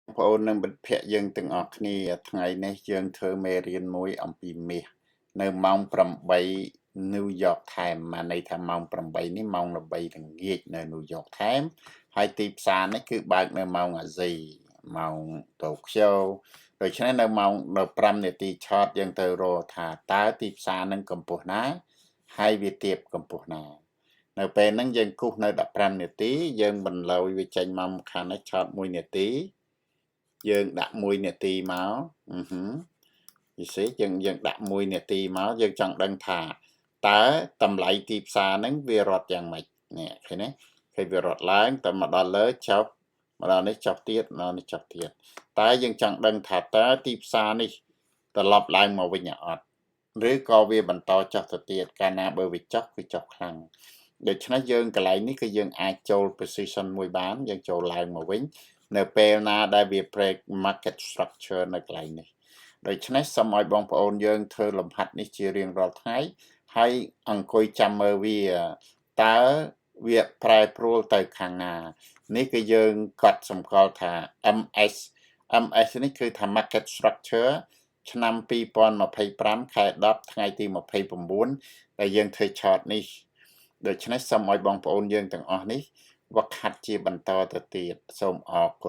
បងប្អូននឹងមិត្តភ័ក្តិយើងទាំងអស់គ្នាថ្ងៃនេះយើងធ្វើមេរៀនមួយអំពីមាសនៅម៉ោង8 New York Times មកន័យថាម៉ោង8នេះម៉ោងល្ងាចនៅ New York Times ហើយទីផ្សារនេះគឺបើកនៅម៉ោងអាស៊ីម៉ោងតូក្យូដូច្នេះនៅម៉ោង15នាទីឆតយើងទៅរកថាតើទីផ្សារនឹងកម្ពស់ណាហើយវាទាបកម្ពស់ណានៅពេលហ្នឹងយើងគូសនៅ15នាទីយើងបន្លយវាចេញមកខាងនេះឆត1នាទីយើងដាក់1នាទីមកពិសេសយើងដាក់1នាទីមកយើងចង់ដឹងថាតើតម្លៃទីផ្សារហ្នឹងវារត់យ៉ាងម៉េចនេះឃើញទេឃើញវារត់ឡើងតែមកដល់លើចុះមកដល់នេះចុះទៀតម្ដងនេះចុះទៀតតែយើងចង់ដឹងថាតើទីផ្សារនេះត្រឡប់ឡើងមកវិញអត់ឬក៏វាបន្តចុះទៅទៀតកាលណាបើវាចុះគឺចុះខ្លាំងដូច្នេះយើងកន្លែងនេះគឺយើងអាចចូល position មួយបានយើងចូលឡើងមកវិញនៅពេលណាដែលវា break market structure នៅកន្លែងនេះដូច្នេះសូមឲ្យបងប្អូនយើងធ្វើលំហាត់នេះជារៀងរាល់ថ្ងៃហើយអង្គុយចាំមើលវាតើវាប្រែប្រួលទៅខាងណានេះគឺយើងកត់សម្គាល់ថា MS នេះគឺថា market structure ឆ្នាំ2025ខែ10ថ្ងៃទី29ដែលយើងធ្វើ chart នេះដូច្នេះសូមឲ្យបងប្អូនយើងទាំងអស់នេះវឹកហាត់ជាបន្តទៅទៀតសូមអរគុណ